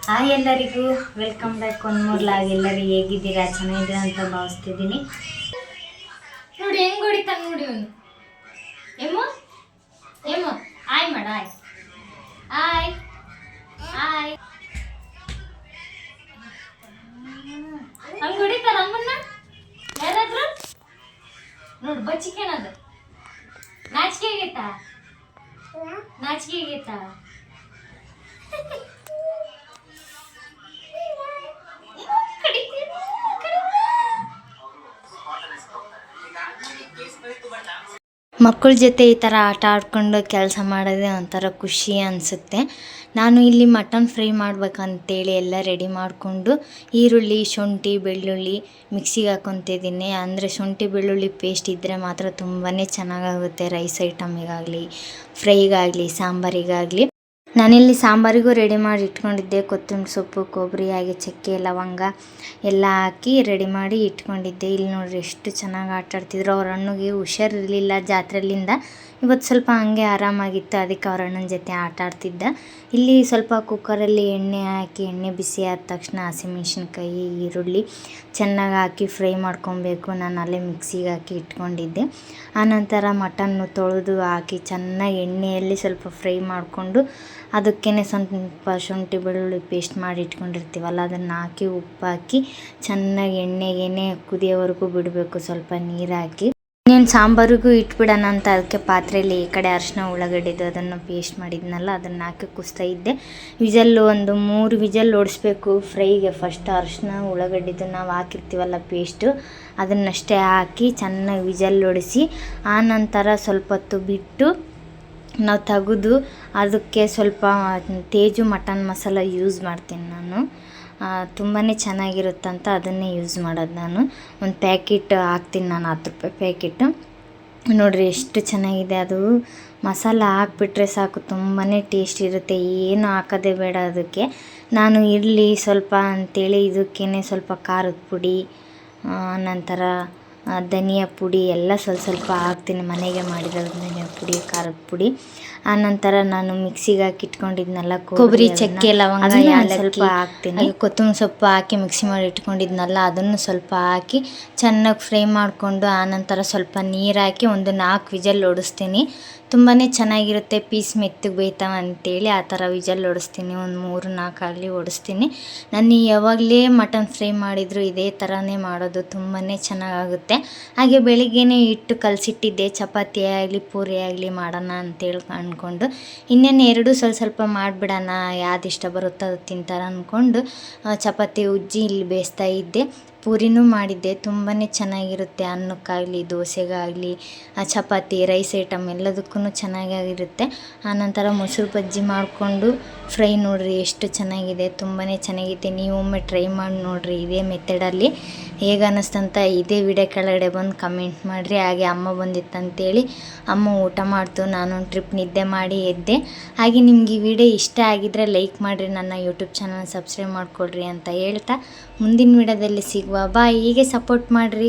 Hi ಎಲ್ಲರಿಗೂ welcome back ಒಂದು ಮೂರ್ಲಾಗ್. ಎಲ್ಲರೂ ಹೇಗಿದ್ದೀರಾ? ಚೆನ್ನಾಗಿದ್ದೀರಾ ಅಂತ ಭಾವಿಸ್ತಿದ್ದೀನಿ. ನೋಡಿ ಹೆಂಗ್ ಹೊಡಿತಾನೆ ನೋಡಿ ಅವನು. ಏಮೋ ಏಮೋ ಆಯ್ ಮಾಡ ಆಯ್ ಆಯ್ ಆಯ್ ಹಂಗೆ ಹೊಡಿತಾರ ಅಮ್ಮನ್ನ ಯಾರಾದ್ರು ನೋಡಿ. ಬಚ್ಚಿಕೇನದು ನಾಚಿಕೆ ಆಗೈತಾ? ನಾಚಿಕೆ ಆಗೈತಾ? ಮಕ್ಕಳ ಜೊತೆ ಈ ಥರ ಆಟ ಆಡ್ಕೊಂಡು ಕೆಲಸ ಮಾಡೋದೇ ಒಂಥರ ಖುಷಿ ಅನಿಸುತ್ತೆ. ನಾನು ಇಲ್ಲಿ ಮಟನ್ ಫ್ರೈ ಮಾಡ್ಬೇಕಂತೇಳಿ ಎಲ್ಲ ರೆಡಿ ಮಾಡಿಕೊಂಡು ಈರುಳ್ಳಿ, ಶುಂಠಿ, ಬೆಳ್ಳುಳ್ಳಿ ಮಿಕ್ಸಿಗೆ ಹಾಕ್ಕೊತಿದ್ದೀನಿ. ಅಂದರೆ ಶುಂಠಿ ಬೆಳ್ಳುಳ್ಳಿ ಪೇಸ್ಟ್ ಇದ್ದರೆ ಮಾತ್ರ ತುಂಬಾ ಚೆನ್ನಾಗಾಗುತ್ತೆ. ರೈಸ್ ಐಟಮಿಗಾಗಲಿ, ಫ್ರೈಗಾಗಲಿ, ಸಾಂಬಾರಿಗಾಗಲಿ. ನಾನಿಲ್ಲಿ ಸಾಂಬಾರಿಗೂ ರೆಡಿ ಮಾಡಿ ಇಟ್ಕೊಂಡಿದ್ದೆ. ಕೊತ್ತಂಬರಿ ಸೊಪ್ಪು, ಕೊಬ್ಬರಿ, ಹಾಗೆ ಚಕ್ಕೆ, ಲವಂಗ ಎಲ್ಲ ಹಾಕಿ ರೆಡಿ ಮಾಡಿ ಇಟ್ಕೊಂಡಿದ್ದೆ. ಇಲ್ಲಿ ನೋಡ್ರಿ ಎಷ್ಟು ಚೆನ್ನಾಗಿ ಆಟಾಡ್ತಿದ್ರು. ಅವ್ರ ಅಣ್ಣಗೆ ಹುಷಾರಿರಲಿಲ್ಲ ಜಾತ್ರೆಲಿಂದ. ಇವತ್ತು ಸ್ವಲ್ಪ ಹಂಗೆ ಆರಾಮಾಗಿತ್ತು, ಅದಕ್ಕೆ ಅವ್ರ ಅಣ್ಣನ ಜೊತೆ ಆಟ ಆಡ್ತಿದ್ದ. ಇಲ್ಲಿ ಸ್ವಲ್ಪ ಕುಕ್ಕರಲ್ಲಿ ಎಣ್ಣೆ ಹಾಕಿ, ಎಣ್ಣೆ ಬಿಸಿ ಆದ ತಕ್ಷಣ ಹಸಿಮೆಣ್ಸಿನ್ಕಾಯಿ, ಈರುಳ್ಳಿ ಚೆನ್ನಾಗಿ ಹಾಕಿ ಫ್ರೈ ಮಾಡ್ಕೊಬೇಕು. ನಾನು ಅಲ್ಲೇ ಮಿಕ್ಸಿಗೆ ಹಾಕಿ ಇಟ್ಕೊಂಡಿದ್ದೆ. ಆನಂತರ ಮಟನ್ನು ತೊಳೆದು ಹಾಕಿ ಚೆನ್ನಾಗಿ ಎಣ್ಣೆಯಲ್ಲಿ ಸ್ವಲ್ಪ ಫ್ರೈ ಮಾಡಿಕೊಂಡು ಅದಕ್ಕೇ ಸ್ವಲ್ಪ ಶುಂಠಿ ಬೆಳ್ಳುಳ್ಳಿ ಪೇಸ್ಟ್ ಮಾಡಿ ಇಟ್ಕೊಂಡಿರ್ತೀವಲ್ಲ ಅದನ್ನು ಹಾಕಿ, ಉಪ್ಪು ಹಾಕಿ ಚೆನ್ನಾಗಿ ಎಣ್ಣೆಗೇನೆ ಕುದಿಯೋವರೆಗೂ ಬಿಡಬೇಕು. ಸ್ವಲ್ಪ ನೀರು ಹಾಕಿ ಇನ್ನೇನು ಸಾಂಬಾರಿಗೂ ಇಟ್ಬಿಡೋಣ ಅಂತ ಅದಕ್ಕೆ ಪಾತ್ರೆಯಲ್ಲಿ ಈ ಕಡೆ ಅರಿಶಿನ, ಉಳ್ಳಾಗಡ್ಡಿದು ಅದನ್ನು ಪೇಸ್ಟ್ ಮಾಡಿದ್ನಲ್ಲ ಅದನ್ನು ಹಾಕಿ ಕುಸ್ತಾ ಇದ್ದೆ. ವಿಜಲ್ಲು ಒಂದು 3 ವಿಜಲ್ ಓಡಿಸ್ಬೇಕು ಫ್ರೈಗೆ. ಫಸ್ಟ್ ಅರಿಶಿನ, ಉಳ್ಳಾಗಡ್ಡಿದು ನಾವು ಹಾಕಿರ್ತೀವಲ್ಲ ಪೇಸ್ಟು ಅದನ್ನಷ್ಟೇ ಹಾಕಿ ಚೆನ್ನಾಗಿ ವಿಜಲ್ ಹೊಡಿಸಿ ಆನಂತರ ಸ್ವಲ್ಪ ಹೊತ್ತು ಬಿಟ್ಟು ನಾವು ತೆಗೆದು ಅದಕ್ಕೆ ಸ್ವಲ್ಪ ತೇಜು ಮಟನ್ ಮಸಾಲ ಯೂಸ್ ಮಾಡ್ತೀನಿ ನಾನು. ತುಂಬಾ ಚೆನ್ನಾಗಿರುತ್ತಂತ ಅದನ್ನೇ ಯೂಸ್ ಮಾಡೋದು ನಾನು. ಒಂದು ಪ್ಯಾಕೆಟ್ ಹಾಕ್ತೀನಿ ನಾನು, 10 ರೂಪಾಯಿ ಪ್ಯಾಕೆಟ್. ನೋಡಿರಿ ಎಷ್ಟು ಚೆನ್ನಾಗಿದೆ. ಅದು ಮಸಾಲ ಹಾಕ್ಬಿಟ್ರೆ ಸಾಕು, ತುಂಬಾ ಟೇಸ್ಟ್ ಇರುತ್ತೆ. ಏನು ಹಾಕೋದೇ ಬೇಡ ಅದಕ್ಕೆ. ನಾನು ಇರಲಿ ಸ್ವಲ್ಪ ಅಂಥೇಳಿ ಇದಕ್ಕೇ ಸ್ವಲ್ಪ ಖಾರದ ಪುಡಿ, ನಂತರ ಧನಿಯಾ ಪುಡಿ ಎಲ್ಲ ಸ್ವಲ್ಪ ಹಾಕ್ತೀನಿ. ಮನೆಗೆ ಮಾಡಿರೋ ಧನಿಯಾ ಪುಡಿ, ಖಾರದ ಪುಡಿ. ಆನಂತರ ನಾನು ಮಿಕ್ಸಿಗೆ ಹಾಕಿ ಇಟ್ಕೊಂಡಿದ್ನಲ್ಲ ಕೊಬ್ಬರಿ, ಚಕ್ಕೆ, ಲವಂಗ ಸ್ವಲ್ಪ ಹಾಕ್ತೀನಿ. ಕೊತ್ತಂಬರಿ ಸೊಪ್ಪು ಹಾಕಿ ಮಿಕ್ಸಿ ಮಾಡಿ ಇಟ್ಕೊಂಡಿದ್ನಲ್ಲ ಅದನ್ನು ಸ್ವಲ್ಪ ಹಾಕಿ ಚೆನ್ನಾಗಿ ಫ್ರೈ ಮಾಡಿಕೊಂಡು ಆನಂತರ ಸ್ವಲ್ಪ ನೀರು ಹಾಕಿ ಒಂದು 4 ವಿಜಲ್ ಹೊಡಿಸ್ತೀನಿ. ತುಂಬಾ ಚೆನ್ನಾಗಿರುತ್ತೆ. ಪೀಸ್ ಮೆತ್ತಗೆ ಬೇಯ್ತಾವೆ ಅಂತೇಳಿ ಆ ಥರ ವಿಜಲ್ ಹೊಡಿಸ್ತೀನಿ. ಒಂದು 3-4 ಆಗಲಿ ಹೊಡಿಸ್ತೀನಿ. ನಾನು ಯಾವಾಗಲೇ ಮಟನ್ ಫ್ರೈ ಮಾಡಿದರೂ ಇದೇ ಥರನೇ ಮಾಡೋದು. ತುಂಬಾ ಚೆನ್ನಾಗಾಗುತ್ತೆ. ಹಾಗೆ ಬೆಳಿಗ್ಗೆನೇ ಹಿಟ್ಟು ಕಲಸಿಟ್ಟಿದ್ದೆ. ಚಪಾತಿ ಆಗಲಿ ಪೂರಿ ಆಗಲಿ ಮಾಡೋಣ ಅಂತೇಳಿ ಅಂದ್ಕೊಂಡು ಇನ್ನೇನು 2 ಸ್ವಲ್ಪ ಮಾಡಿಬಿಡೋಣ, ಯಾವ್ದು ಇಷ್ಟ ಬರುತ್ತೋ ಅದು ತಿಂತಾರೆ ಅಂದ್ಕೊಂಡು ಚಪಾತಿ ಉಜ್ಜಿ ಇಲ್ಲಿ ಬೇಯಿಸ್ತಾ ಇದ್ದೆ. ಪೂರಿನೂ ಮಾಡಿದ್ದೆ. ತುಂಬಾ ಚೆನ್ನಾಗಿರುತ್ತೆ. ಅನ್ನಕ್ಕಾಗಲಿ, ದೋಸೆಗಾಗಲಿ, ಚಪಾತಿ, ರೈಸ್ ಐಟಮ್ ಎಲ್ಲದಕ್ಕೂ ಚೆನ್ನಾಗಿರುತ್ತೆ. ಆನಂತರ ಮೊಸರು ಬಜ್ಜಿ ಮಾಡಿಕೊಂಡು ಫ್ರೈ ನೋಡಿರಿ ಎಷ್ಟು ಚೆನ್ನಾಗಿದೆ. ತುಂಬಾ ಚೆನ್ನಾಗಿದೆ. ನೀವು ಒಮ್ಮೆ ಟ್ರೈ ಮಾಡಿ ನೋಡಿರಿ ಇದೇ ಮೆಥಡಲ್ಲಿ. ಹೇಗೆ ಅನ್ನಿಸ್ತಂತ ಇದೇ ವಿಡಿಯೋ ಕೆಳಗಡೆ ಬಂದು ಕಮೆಂಟ್ ಮಾಡಿರಿ. ಹಾಗೆ ಅಮ್ಮ ಬಂದಿತ್ತಂತೇಳಿ ಅಮ್ಮ ಊಟ ಮಾಡ್ತು. ನಾನೊಂದು ಟ್ರಿಪ್ ನಿದ್ದೆ ಮಾಡಿ ಎದ್ದೆ. ಹಾಗೆ ನಿಮ್ಗೆ ಈ ವಿಡಿಯೋ ಇಷ್ಟ ಆಗಿದ್ದರೆ ಲೈಕ್ ಮಾಡಿರಿ, ನನ್ನ ಯೂಟ್ಯೂಬ್ ಚಾನಲ್ ಸಬ್ಸ್ಕ್ರೈಬ್ ಮಾಡಿಕೊಡ್ರಿ ಅಂತ ಹೇಳ್ತಾ ಮುಂದಿನ ವಿಡಿಯೋದಲ್ಲಿ ಸಿಗುವ. ಬಾಯ್. ಹೀಗೆ ಸಪೋರ್ಟ್ ಮಾಡಿರಿ.